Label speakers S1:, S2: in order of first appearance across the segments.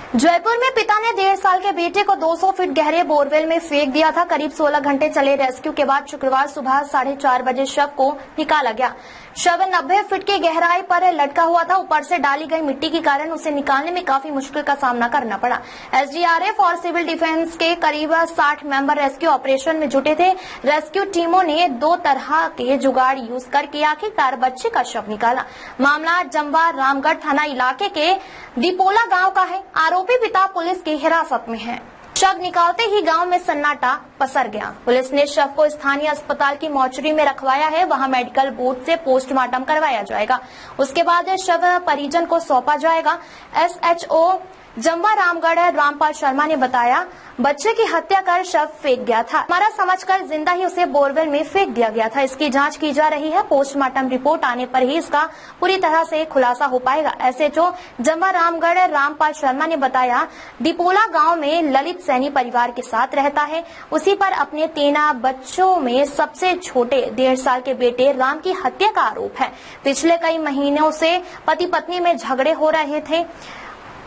S1: जयपुर में पिता ने 1.5 साल के बेटे को 200 फीट गहरे बोरवेल में फेंक दिया था। करीब 16 घंटे चले रेस्क्यू के बाद शुक्रवार सुबह 4:30 बजे शव को निकाला गया। शव 90 फीट की गहराई पर लटका हुआ था। ऊपर से डाली गई मिट्टी के कारण उसे निकालने में काफी मुश्किल का सामना करना पड़ा। एसडीआरएफ और सिविल डिफेंस के करीब 60 मेंबर रेस्क्यू ऑपरेशन में जुटे थे। रेस्क्यू टीमों ने 2 तरह के जुगाड़ यूज करके आखिरकार बच्चे का शव निकाला। मामला जम्वा रामगढ़ थाना इलाके के दीपोला गांव का है। आरोपी पिता पुलिस की हिरासत में है। शव निकालते ही गांव में सन्नाटा पसर गया। पुलिस ने शव को स्थानीय अस्पताल की मोर्चरी में रखवाया है। वहां मेडिकल बोर्ड से पोस्टमार्टम करवाया जाएगा। उसके बाद शव परिजन को सौंपा जाएगा। एसएचओ जम्वा रामगढ़ रामपाल शर्मा ने बताया, बच्चे की हत्या कर शव फेंक गया था। हमारा समझकर जिंदा ही उसे बोरवेल में फेंक दिया गया था। इसकी जांच की जा रही है। पोस्टमार्टम रिपोर्ट आने पर ही इसका पूरी तरह से खुलासा हो पाएगा। एसएचओ जम्वा रामगढ़ रामपाल शर्मा ने बताया, दीपोला गांव में ललित सैनी परिवार के साथ रहता है। उसी पर अपने 3 बच्चों में सबसे छोटे 1.5 साल के बेटे राम की हत्या का आरोप है। पिछले कई महीनों से पति पत्नी में झगड़े हो रहे थे।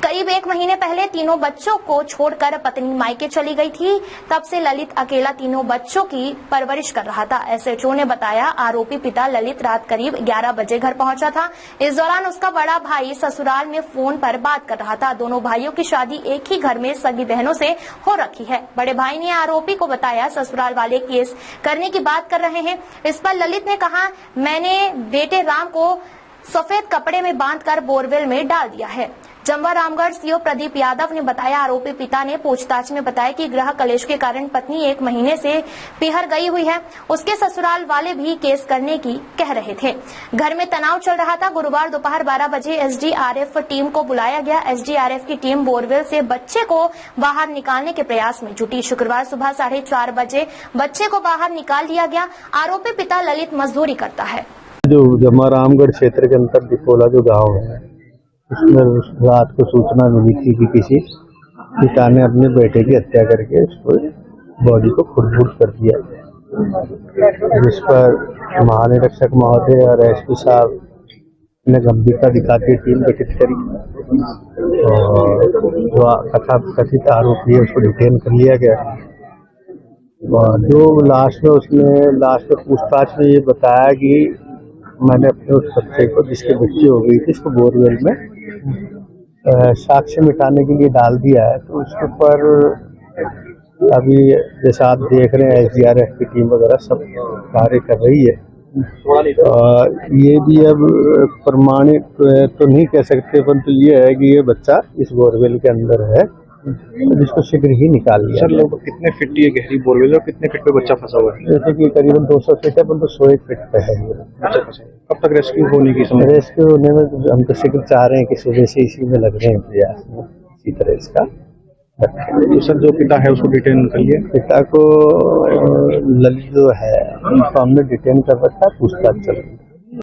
S1: करीब 1 महीने पहले तीनों बच्चों को छोड़कर पत्नी मायके चली गई थी। तब से ललित अकेला तीनों बच्चों की परवरिश कर रहा था। एसएचओ ने बताया, आरोपी पिता ललित रात करीब 11 बजे घर पहुंचा था। इस दौरान उसका बड़ा भाई ससुराल में फोन पर बात कर रहा था। दोनों भाइयों की शादी एक ही घर में सगी बहनों से हो रखी है। बड़े भाई ने आरोपी को बताया, ससुराल वाले केस करने की बात कर रहे हैं। इस पर ललित ने कहा, मैंने बेटे राम को सफेद कपड़े में बांधकर बोरवेल में डाल दिया है। जम्वा रामगढ़ सीओ प्रदीप यादव ने बताया, आरोपी पिता ने पूछताछ में बताया कि गृह कलेश के कारण पत्नी 1 महीने से पिहर गई हुई है। उसके ससुराल वाले भी केस करने की कह रहे थे। घर में तनाव चल रहा था। गुरुवार दोपहर 12 बजे एसडीआरएफ टीम को बुलाया गया। एसडीआरएफ की टीम बोरवेल से बच्चे को बाहर निकालने के प्रयास में जुटी। शुक्रवार सुबह 4:30 बजे बच्चे को बाहर निकाल लिया गया। आरोपी पिता ललित मजदूरी करता है।
S2: जो जम्वा रामगढ़ क्षेत्र के अंतर दीपोला जो गांव है, उसमें रात को सूचना मिली थी कि किसी पिता ने अपने बेटे की हत्या करके उसको बॉडी को खुरद कर दिया। जिस पर महानिरीक्षक महोदय और एसपी साहब ने गंभीरता दिखाती टीम गठित करी और जो कथित आरोपी है उसको डिटेन कर लिया गया। जो लास्ट में पूछताछ में ये बताया कि मैंने अपने उस बच्चे को, जिसके बच्ची हो गई थी, इसको बोरवेल में साक्ष्य मिटाने के लिए डाल दिया है। तो उसके ऊपर अभी जैसा आप देख रहे हैं एसडीआरएफ की टीम वगैरह सब कार्य कर रही है। ये भी अब प्रमाणित तो नहीं कह सकते, परंतु ये है कि ये बच्चा इस बोरवेल के अंदर है, जिसको शीघ्र ही निकाल लिया।
S3: सर, लोग कितने फीट ये गहरी बोरवेल और कितने फीट पे बच्चा फंसा हुआ है?
S2: जैसे कि करीबन 200 फीट है, परंतु 101 फीट पे है ये
S3: बच्चा फंसा। कब तक रेस्क्यू होने की समय?
S2: रेस्क्यू होने में हम तो शीघ्र चाह रहे हैं कि सुबह से इसी में लग रहे हैं प्रयास में, इसी तरह इसका।
S3: तो सर, जो पिता है उसको डिटेन कर लिया?
S2: पिता को ललित जो है उनको हमने डिटेन कर रखा है, पूछताछ चल रही है।